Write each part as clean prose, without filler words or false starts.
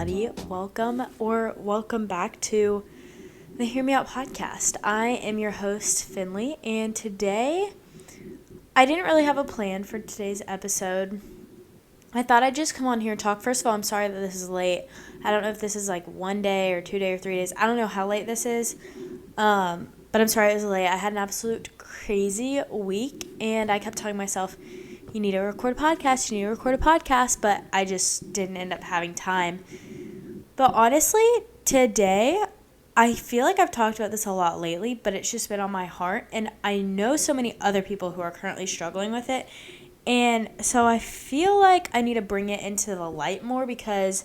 everybody. Welcome back to the Hear Me Out podcast. I am your host, Finley, and today I didn't really have a plan for today's episode. I thought I'd just come on here and talk. First of all, I'm sorry that this is late. I don't know if this is like 1 day or 2 days or 3 days. I don't know how late this is, but I'm sorry it was late. I had an absolute crazy week, and I kept telling myself, you need to record a podcast, but I just didn't end up having time. But honestly, today, I feel like I've talked about this a lot lately, but it's just been on my heart, and I know so many other people who are currently struggling with it, and so I feel like I need to bring it into the light more, because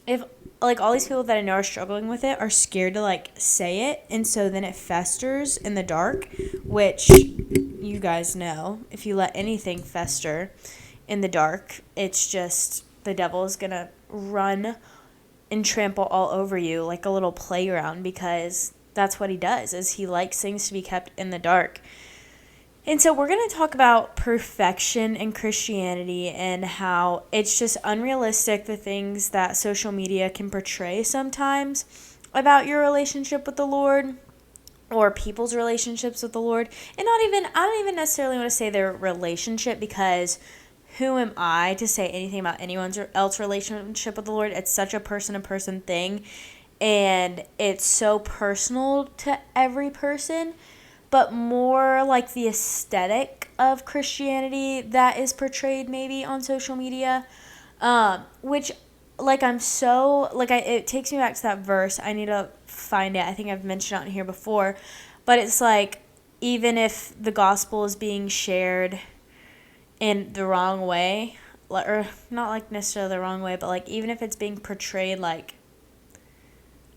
if, like, all these people that I know are struggling with it are scared to, like, say it, and so then it festers in the dark, which you guys know, if you let anything fester in the dark, it's just the devil is going to run and trample all over you like a little playground, because that's what he does, is he likes things to be kept in the dark. And so we're going to talk about perfection in Christianity and how it's just unrealistic, the things that social media can portray sometimes about your relationship with the Lord or people's relationships with the Lord. And I don't even necessarily want to say their relationship, because who am I to say anything about anyone else's relationship with the Lord? It's such a person-to-person thing, and it's so personal to every person. But more like the aesthetic of Christianity that is portrayed maybe on social media, which, like, it takes me back to that verse. I need to find it. I think I've mentioned it on here before, but it's like, even if the gospel is being shared in the wrong way, or not like necessarily the wrong way, but like even if it's being portrayed like,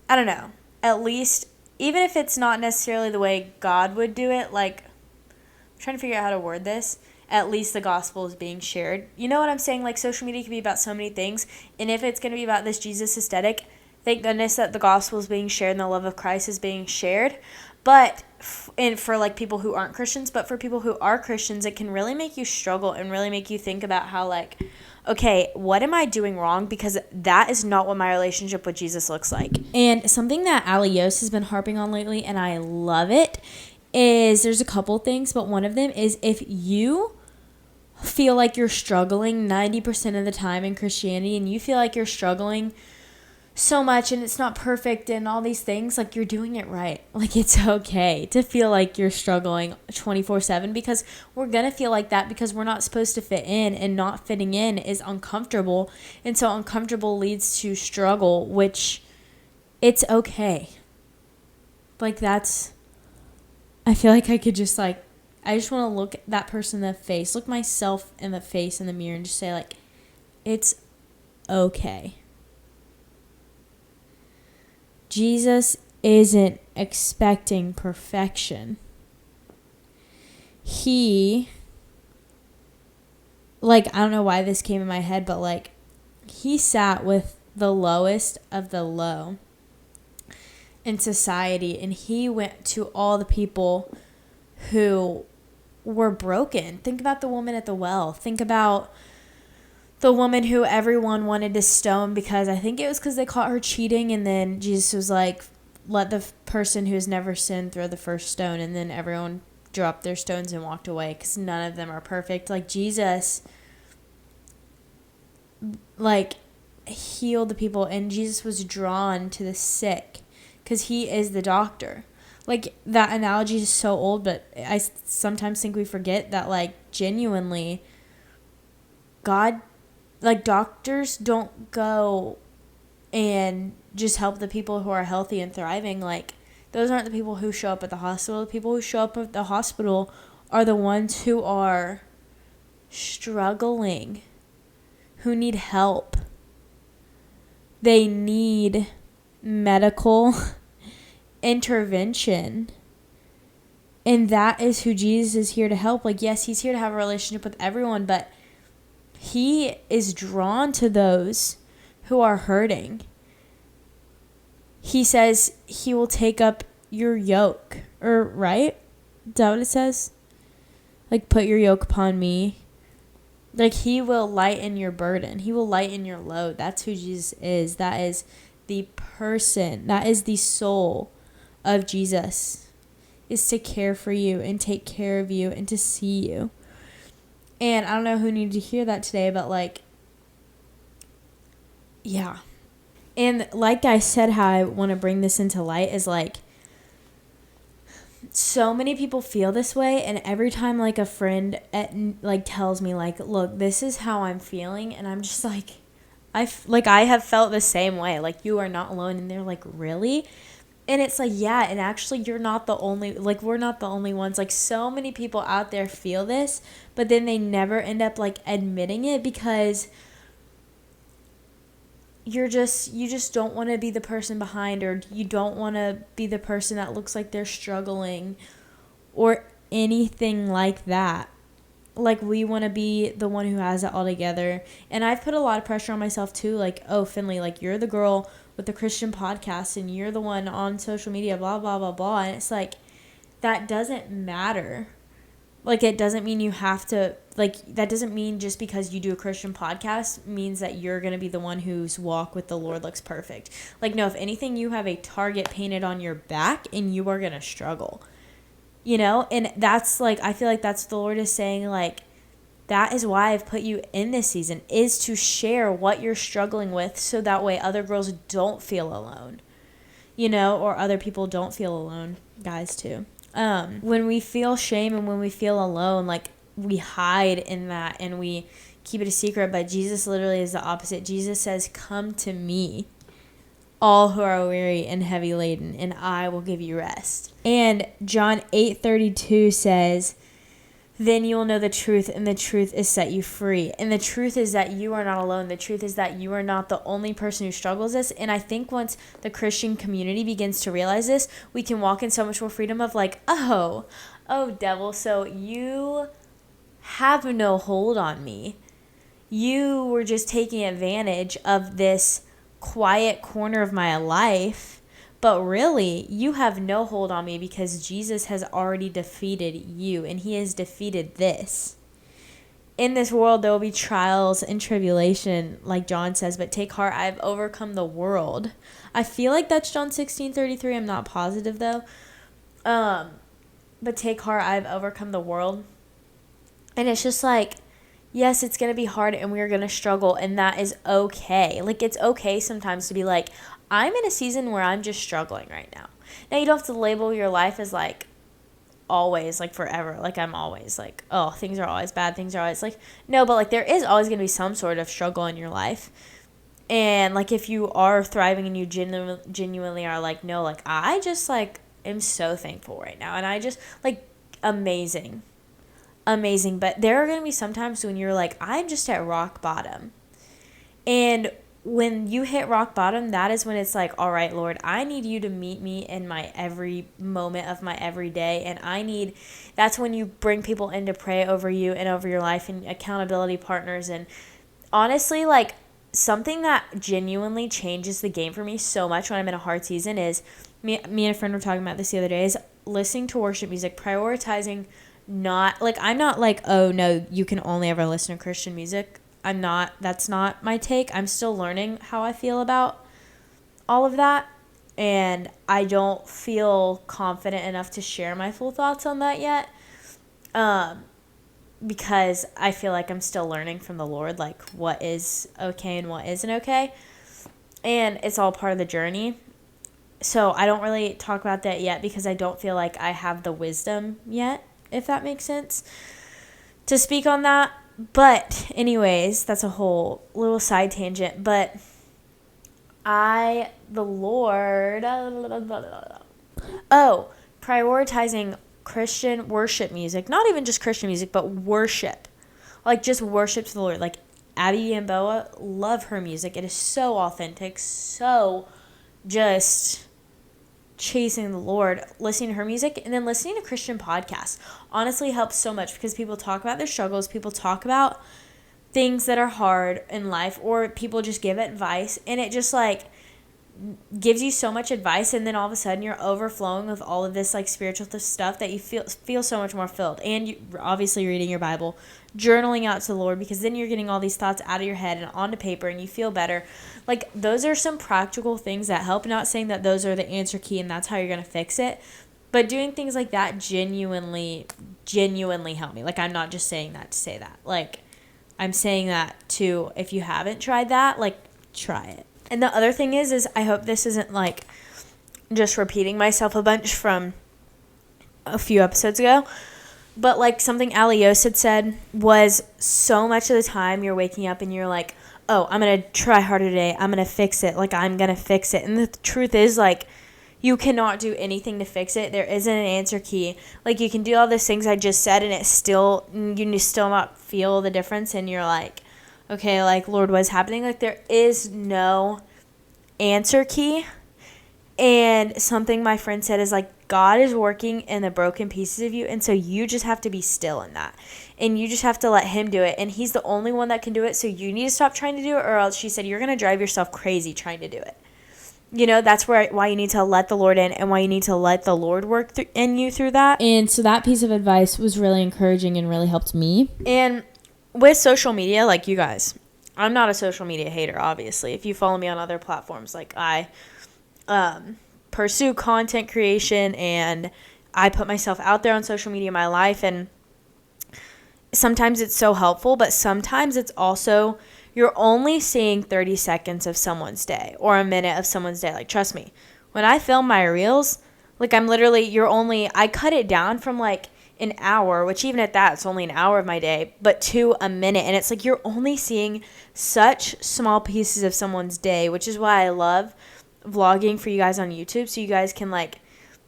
I don't know, at least even if it's not necessarily the way God would do it, like, I'm trying to figure out how to word this, at least the gospel is being shared. You know what I'm saying? Like, social media can be about so many things, and if it's going to be about this Jesus aesthetic, thank goodness that the gospel is being shared and the love of Christ is being shared. But, and for, like, people who aren't Christians, but for people who are Christians, it can really make you struggle and really make you think about how, like, okay, what am I doing wrong? Because that is not what my relationship with Jesus looks like. And something that Alios has been harping on lately, and I love it, is there's a couple things, but one of them is, if you feel like you're struggling 90% of the time in Christianity, and you feel like you're struggling so much and it's not perfect and all these things, like, you're doing it right. Like, it's okay to feel like you're struggling 24/7, because we're gonna feel like that, because we're not supposed to fit in, and not fitting in is uncomfortable, and so uncomfortable leads to struggle, which it's okay. Like, that's, I feel like I could just, like, I just want to look that person in the face, look myself in the face in the mirror, and just say, like, it's okay. Jesus isn't expecting perfection. He, like, I don't know why this came in my head, but, like, he sat with the lowest of the low in society, and he went to all the people who were broken. Think about the woman at the well. Think about the woman who everyone wanted to stone, because I think it was because they caught her cheating, and then Jesus was like, let the person who has never sinned throw the first stone, and then everyone dropped their stones and walked away, because none of them are perfect. Like, Jesus, like, healed the people, and Jesus was drawn to the sick, because he is the doctor. Like, that analogy is so old, but I sometimes think we forget that, like, genuinely, God, like, doctors don't go and just help the people who are healthy and thriving. Like, those aren't the people who show up at the hospital. The people who show up at the hospital are the ones who are struggling, who need help. They need medical intervention. And that is who Jesus is here to help. Like, yes, he's here to have a relationship with everyone, but he is drawn to those who are hurting. He says he will take up your yoke, right? Is that what it says? Like, put your yoke upon me Like, he will lighten your burden. He will lighten your load. That's who Jesus is. That is the person. That is the soul of Jesus, is to care for you and take care of you and to see you. And I don't know who needed to hear that today, but like, yeah. And like I said, how I want to bring this into light is like, so many people feel this way, and every time like a friend tells me like, look, this is how I'm feeling, and I'm just like, I have felt the same way, like, you are not alone. And they're like, really? And it's like, yeah, and actually you're not the only, like, we're not the only ones. Like, so many people out there feel this, but then they never end up like admitting it, because you just don't want to be the person behind, or you don't want to be the person that looks like they're struggling or anything like that. Like, we want to be the one who has it all together. And I've put a lot of pressure on myself too. Like, oh, Finley, like, you're the girl with the Christian podcast and you're the one on social media, blah, blah, blah, blah. And it's like, that doesn't matter. Like, it doesn't mean you have to, like, that doesn't mean just because you do a Christian podcast means that you're going to be the one whose walk with the Lord looks perfect. Like, no, if anything, you have a target painted on your back and you are going to struggle, you know? And that's like, I feel like that's the Lord is saying, like, that is why I've put you in this season, is to share what you're struggling with, so that way other girls don't feel alone, you know, or other people don't feel alone, guys too. When we feel shame and when we feel alone, like, we hide in that and we keep it a secret. But Jesus literally is the opposite. Jesus says, come to me, all who are weary and heavy laden, and I will give you rest. And John 8:32 says, then you will know the truth, and the truth is set you free. And the truth is that you are not alone. The truth is that you are not the only person who struggles this. And I think once the Christian community begins to realize this, we can walk in so much more freedom of like, oh, devil, so you have no hold on me. You were just taking advantage of this quiet corner of my life. But really, you have no hold on me, because Jesus has already defeated you, and he has defeated this. In this world, there will be trials and tribulation, like John says, but take heart, I have overcome the world. I feel like that's John 16:33. I'm not positive, though. But take heart, I have overcome the world. And it's just like, yes, it's going to be hard, and we're going to struggle, and that is okay. Like, it's okay sometimes to be like, I'm in a season where I'm just struggling right now. Now, you don't have to label your life as, like, always, like, forever. Like, I'm always, like, oh, things are always bad. Things are always, like, no, but, like, there is always going to be some sort of struggle in your life. And, like, if you are thriving and you genuinely are, like, no, like, I just, like, am so thankful right now. And I just, like, amazing. But there are going to be some times when you're, like, I'm just at rock bottom. And when you hit rock bottom, that is when it's like, all right, Lord, I need you to meet me in my every moment of my every day. And that's when you bring people in to pray over you and over your life, and accountability partners. And honestly, like, something that genuinely changes the game for me so much when I'm in a hard season is, me and a friend were talking about this the other day, is listening to worship music, prioritizing. Not like, I'm not like, oh no, you can only ever listen to Christian music. That's not my take. I'm still learning how I feel about all of that. And I don't feel confident enough to share my full thoughts on that yet. Because I feel like I'm still learning from the Lord, like, what is okay and what isn't okay. And it's all part of the journey. So I don't really talk about that yet, because I don't feel like I have the wisdom yet, if that makes sense, to speak on that. But anyways, that's a whole little side tangent. But the Lord, prioritizing Christian worship music, not even just Christian music, but worship, like just worship to the Lord. Like, Abby Gamboa, love her music. It is so authentic, so just chasing the Lord, listening to her music, and then listening to Christian podcasts honestly helps so much, because people talk about their struggles, people talk about things that are hard in life, or people just give advice, and it just, like, gives you so much advice, and then all of a sudden you're overflowing with all of this like spiritual stuff that you feel so much more filled. And you obviously reading your Bible, journaling out to the Lord, because then you're getting all these thoughts out of your head and onto paper, and you feel better. Like, those are some practical things that help. Not saying that those are the answer key and that's how you're going to fix it, but doing things like that genuinely help me. Like, I'm not just saying that to say that. Like, I'm saying that to, if you haven't tried that, like, try it. And the other thing is I hope this isn't like just repeating myself a bunch from a few episodes ago, but like something Alios had said was, so much of the time you're waking up and you're like, oh, I'm going to try harder today. I'm going to fix it. Like, I'm going to fix it. And the truth is, like, you cannot do anything to fix it. There isn't an answer key. Like, you can do all these things I just said, and you still not feel the difference. And you're like, okay, like, Lord, what is happening? Like, there is no answer key. And something my friend said is, like, God is working in the broken pieces of you, and so you just have to be still in that. And you just have to let him do it. And he's the only one that can do it, so you need to stop trying to do it, or else, she said, you're going to drive yourself crazy trying to do it. You know, that's why you need to let the Lord in, and why you need to let the Lord work in you through that. And so that piece of advice was really encouraging and really helped me. And with social media, like, you guys, I'm not a social media hater, obviously. If you follow me on other platforms, like, I pursue content creation, and I put myself out there on social media in my life, and sometimes it's so helpful, but sometimes it's also, you're only seeing 30 seconds of someone's day or a minute of someone's day. Like, trust me, when I film my reels, like, I cut it down from like an hour, which even at that, it's only an hour of my day, but to a minute. And it's like, you're only seeing such small pieces of someone's day, which is why I love vlogging for you guys on YouTube, so you guys can like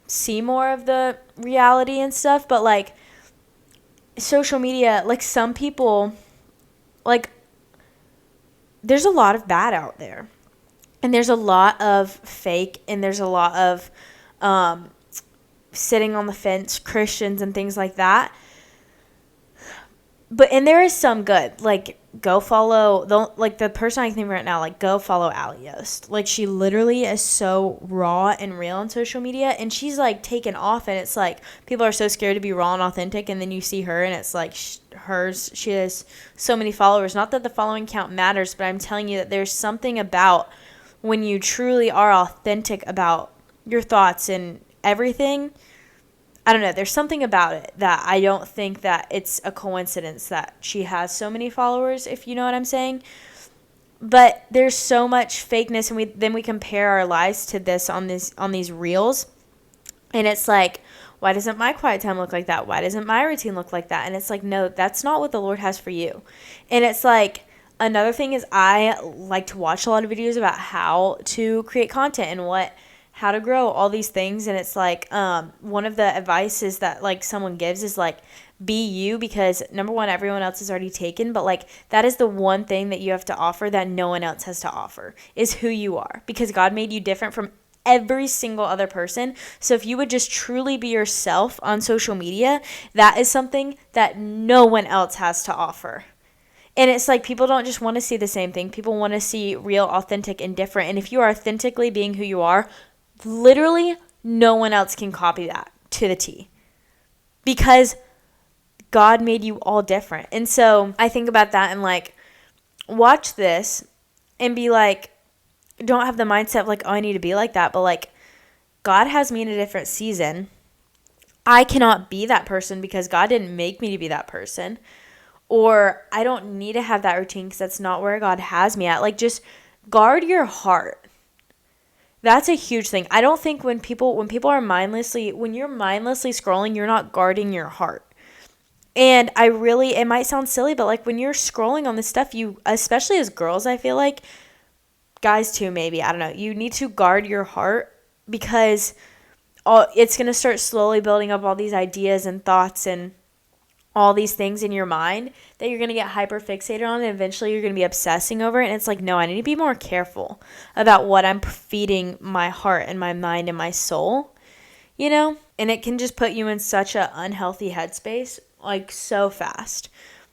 see more of the reality and stuff. But like, social media, like, some people, like, there's a lot of bad out there, and there's a lot of fake, and there's a lot of sitting on the fence Christians and things like that. And there is some good. Like, go follow the person I can think of right now. Like, go follow Alios. Like, she literally is so raw and real on social media, and she's like taken off, and it's like people are so scared to be raw and authentic, and then you see her, and it's like she has so many followers. Not that the following count matters, but I'm telling you that there's something about when you truly are authentic about your thoughts and everything. I don't know. There's something about it that I don't think that it's a coincidence that she has so many followers, if you know what I'm saying. But there's so much fakeness, and we compare our lives to this on these reels, and it's like, why doesn't my quiet time look like that? Why doesn't my routine look like that? And it's like, no, that's not what the Lord has for you. And it's like, another thing is, I like to watch a lot of videos about how to create content and how to grow, all these things. And it's like, one of the advices that like someone gives is like, be you, because number one, everyone else is already taken, but like, that is the one thing that you have to offer that no one else has to offer, is who you are, because God made you different from every single other person. So if you would just truly be yourself on social media, that is something that no one else has to offer. And it's like, people don't just want to see the same thing. People want to see real, authentic, and different. And if you are authentically being who you are, literally no one else can copy that to the T, because God made you all different. And so I think about that and like, watch this and be like, don't have the mindset of like, oh, I need to be like that. But like, God has me in a different season. I cannot be that person because God didn't make me to be that person. Or I don't need to have that routine because that's not where God has me at. Like, just guard your heart. That's a huge thing. I don't think when you're mindlessly scrolling, you're not guarding your heart. And it might sound silly, but like, when you're scrolling on this stuff, you, especially as girls, I feel like, guys too, maybe, I don't know, you need to guard your heart, because it's going to start slowly building up all these ideas and thoughts and all these things in your mind that you're going to get hyper fixated on, and eventually you're going to be obsessing over it. And it's like, no, I need to be more careful about what I'm feeding my heart and my mind and my soul, you know? And it can just put you in such an unhealthy headspace, like, so fast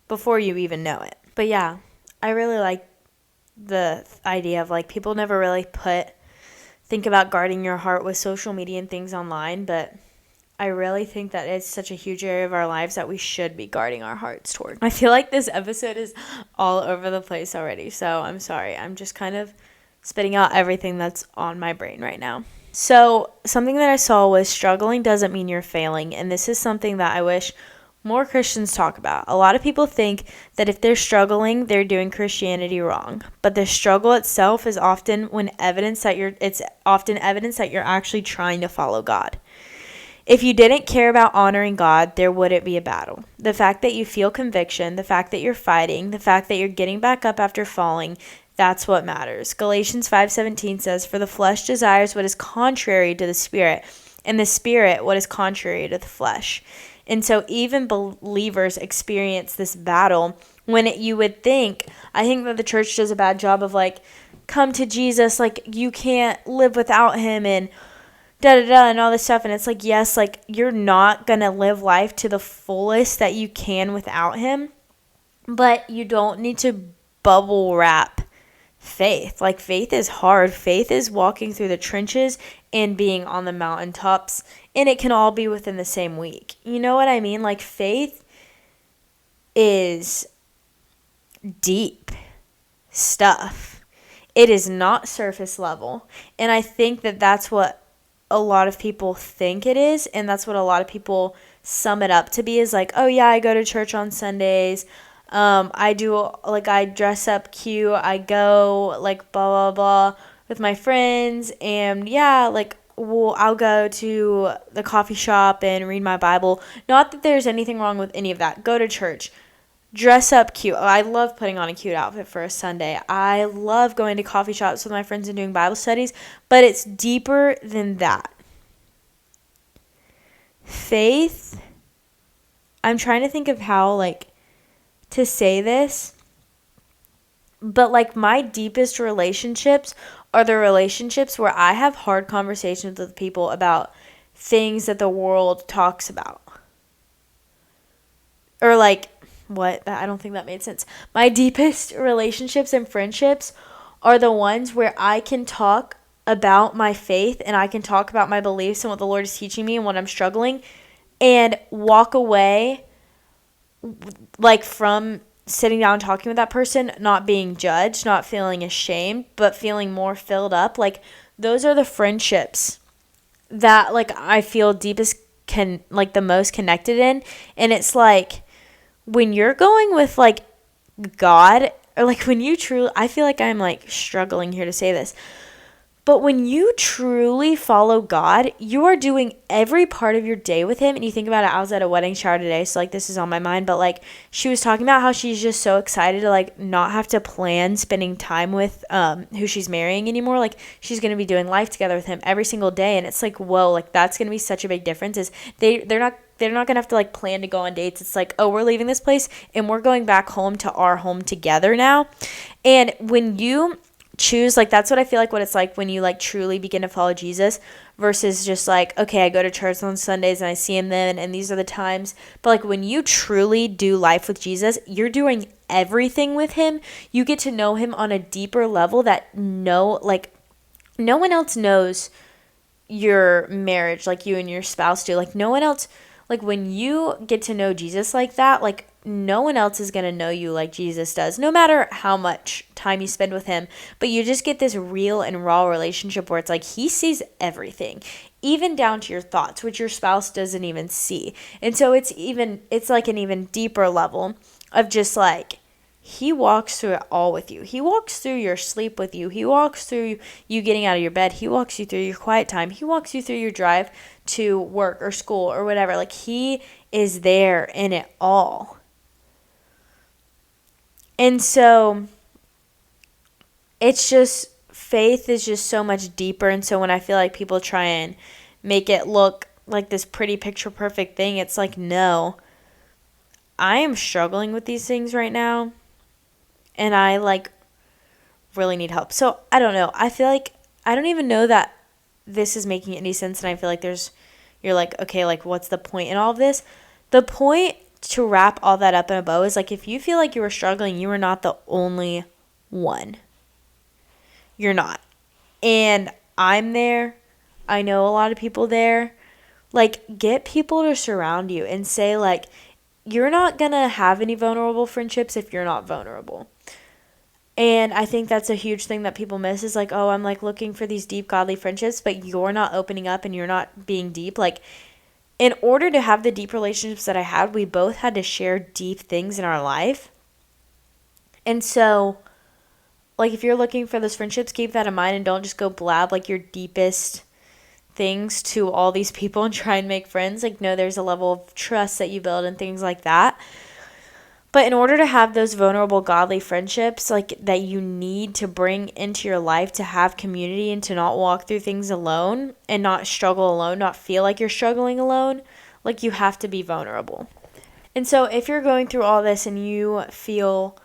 before you even know it. But yeah, I really like the idea of like, people never really put think about guarding your heart with social media and things online, but I really think that it's such a huge area of our lives that we should be guarding our hearts toward. I feel like this episode is all over the place already, so I'm sorry. I'm just kind of spitting out everything that's on my brain right now. So something that I saw was struggling doesn't mean you're failing, and this is something that I wish more Christians talk about. A lot of people think that if they're struggling, they're doing Christianity wrong. But the struggle itself is often evidence that you're actually trying to follow God. If you didn't care about honoring God, there wouldn't be a battle. The fact that you feel conviction, the fact that you're fighting, the fact that you're getting back up after falling, that's what matters. Galatians 5:17 says, "For the flesh desires what is contrary to the Spirit, and the Spirit what is contrary to the flesh." And so even believers experience this battle when you would think, I think that the church does a bad job of come to Jesus, you can't live without him and da-da-da and all this stuff. And it's yes, you're not going to live life to the fullest that you can without him, but you don't need to bubble wrap faith. Faith is hard. Faith is walking through the trenches and being on the mountaintops, and it can all be within the same week. You know what I mean? Faith is deep stuff. It is not surface level, and I think that that's what a lot of people think it is, and that's what a lot of people sum it up to be is oh yeah, I go to church on Sundays. I do, I dress up cute, I go, blah, blah, blah, with my friends, and yeah, I'll go to the coffee shop and read my Bible. Not that there's anything wrong with any of that. Go to church. Dress up cute. I love putting on a cute outfit for a Sunday. I love going to coffee shops with my friends and doing Bible studies, but it's deeper than that. Faith, I'm trying to think of how, to say this, but my deepest relationships are the relationships where I have hard conversations with people about things that the world talks about. Or what? I don't think that made sense. My deepest relationships and friendships are the ones where I can talk about my faith and I can talk about my beliefs and what the Lord is teaching me and what I'm struggling, and walk away from sitting down talking with that person, not being judged, not feeling ashamed, but feeling more filled up. Those are the friendships that I feel deepest the most connected in. And it's when you're going with God, or when you truly, I feel I'm struggling here to say this, but when you truly follow God, you are doing every part of your day with him. And you think about it, I was at a wedding shower today, so this is on my mind, but she was talking about how she's just so excited to not have to plan spending time with who she's marrying anymore. She's going to be doing life together with him every single day. And it's whoa, that's going to be such a big difference. Is they're not going to have to plan to go on dates. It's oh, we're leaving this place and we're going back home to our home together now. And when you choose, that's what I feel what it's when you truly begin to follow Jesus, versus just okay, I go to church on Sundays and I see him then and these are the times. But when you truly do life with Jesus, you're doing everything with him. You get to know him on a deeper level that no one else knows your marriage like you and your spouse do. No one else, when you get to know Jesus like that, no one else is going to know you like Jesus does, no matter how much time you spend with him. But you just get this real and raw relationship where it's he sees everything, even down to your thoughts, which your spouse doesn't even see. And so it's an even deeper level of just he walks through it all with you. He walks through your sleep with you. He walks through you getting out of your bed. He walks you through your quiet time. He walks you through your drive to work or school or whatever. He is there in it all. And so it's just, faith is just so much deeper. And so when I feel people try and make it look like this pretty picture perfect thing, it's no, I am struggling with these things right now. And I really need help. So I don't know. I feel I don't even know that this is making any sense. And I feel you're okay, what's the point in all of this? The point to wrap all that up in a bow is if you feel you were struggling, you are not the only one. You're not. And I'm there. I know a lot of people there. Like, get people to surround you and say, like, you're not going to have any vulnerable friendships if you're not vulnerable. And I think that's a huge thing that people miss is like, oh, I'm like looking for these deep godly friendships, but you're not opening up and you're not being deep. Like, in order to have the deep relationships that I had, we both had to share deep things in our life. And so, like, if you're looking for those friendships, keep that in mind and don't just go blab like your deepest things to all these people and try and make friends. Like, no, there's a level of trust that you build and things like that. But in order to have those vulnerable godly friendships, like, that you need to bring into your life to have community and to not walk through things alone and not struggle alone, not feel like you're struggling alone, like, you have to be vulnerable. And so if you're going through all this and you feel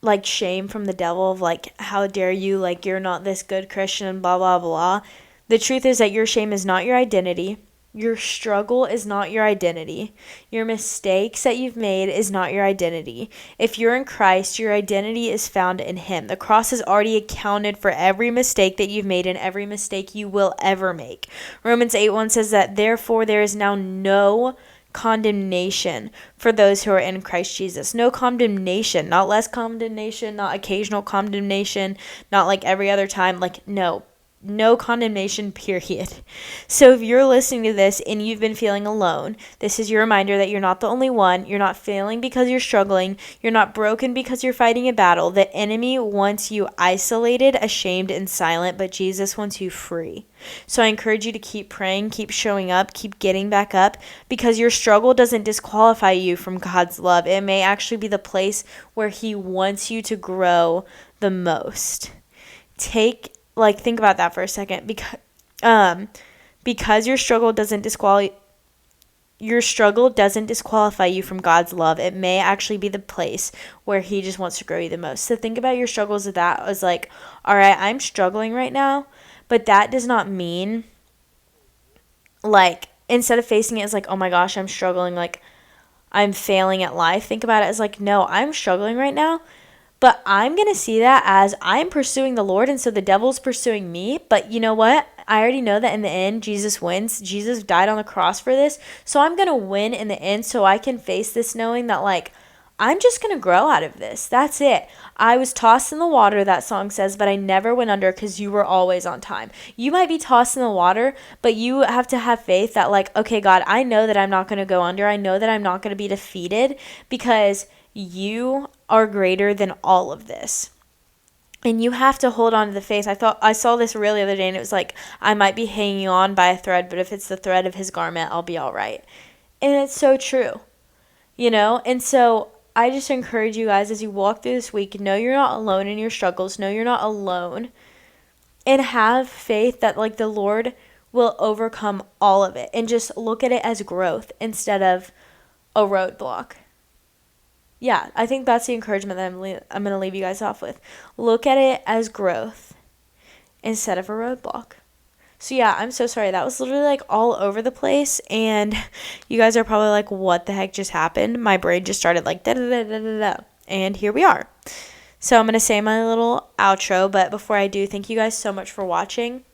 like shame from the devil of like, how dare you, like, you're not this good Christian, blah, blah, blah. The truth is that your shame is not your identity. Your struggle is not your identity. Your mistakes that you've made is not your identity. If you're in Christ, your identity is found in Him. The cross has already accounted for every mistake that you've made and every mistake you will ever make. Romans 8:1 says that, therefore, there is now no condemnation for those who are in Christ Jesus. No condemnation, not less condemnation, not occasional condemnation, not like every other time. Like, no condemnation, period. So if you're listening to this and you've been feeling alone, this is your reminder that you're not the only one. You're not failing because you're struggling. You're not broken because you're fighting a battle. The enemy wants you isolated, ashamed, and silent, but Jesus wants you free. So I encourage you to keep praying, keep showing up, keep getting back up, because your struggle doesn't disqualify you from God's love. It may actually be the place where He wants you to grow the most. Think about that for a second, because your struggle doesn't disqualify you from God's love. It may actually be the place where He just wants to grow you the most. So think about your struggles as that as like, all right, I'm struggling right now, but that does not mean, like, instead of facing it as like, oh my gosh, I'm struggling, like, I'm failing at life, think about it as like, no, I'm struggling right now, but I'm going to see that as I'm pursuing the Lord, and so the devil's pursuing me. But you know what? I already know that in the end, Jesus wins. Jesus died on the cross for this. So I'm going to win in the end, so I can face this knowing that, like, I'm just going to grow out of this. That's it. I was tossed in the water, that song says, but I never went under because you were always on time. You might be tossed in the water, but you have to have faith that, like, okay, God, I know that I'm not going to go under. I know that I'm not going to be defeated because you are greater than all of this. And you have to hold on to the faith. I saw this reel the other day, and it was like, I might be hanging on by a thread, but if it's the thread of His garment, I'll be all right. And it's so true, you know? And so I just encourage you guys, as you walk through this week, know you're not alone in your struggles. Know you're not alone. And have faith that, like, the Lord will overcome all of it. And just look at it as growth instead of a roadblock. Yeah, I think that's the encouragement that I'm going to leave you guys off with. Look at it as growth instead of a roadblock. So yeah, I'm so sorry. That was literally like all over the place, and you guys are probably like, what the heck just happened? My brain just started like da-da-da-da-da-da, and here we are. So I'm going to say my little outro, but before I do, thank you guys so much for watching.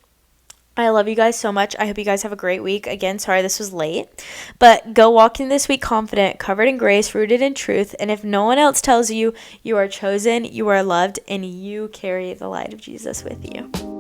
I love you guys so much. I hope you guys have a great week. Again, sorry this was late. But go walk in this week confident, covered in grace, rooted in truth. And if no one else tells you, you are chosen, you are loved, and you carry the light of Jesus with you.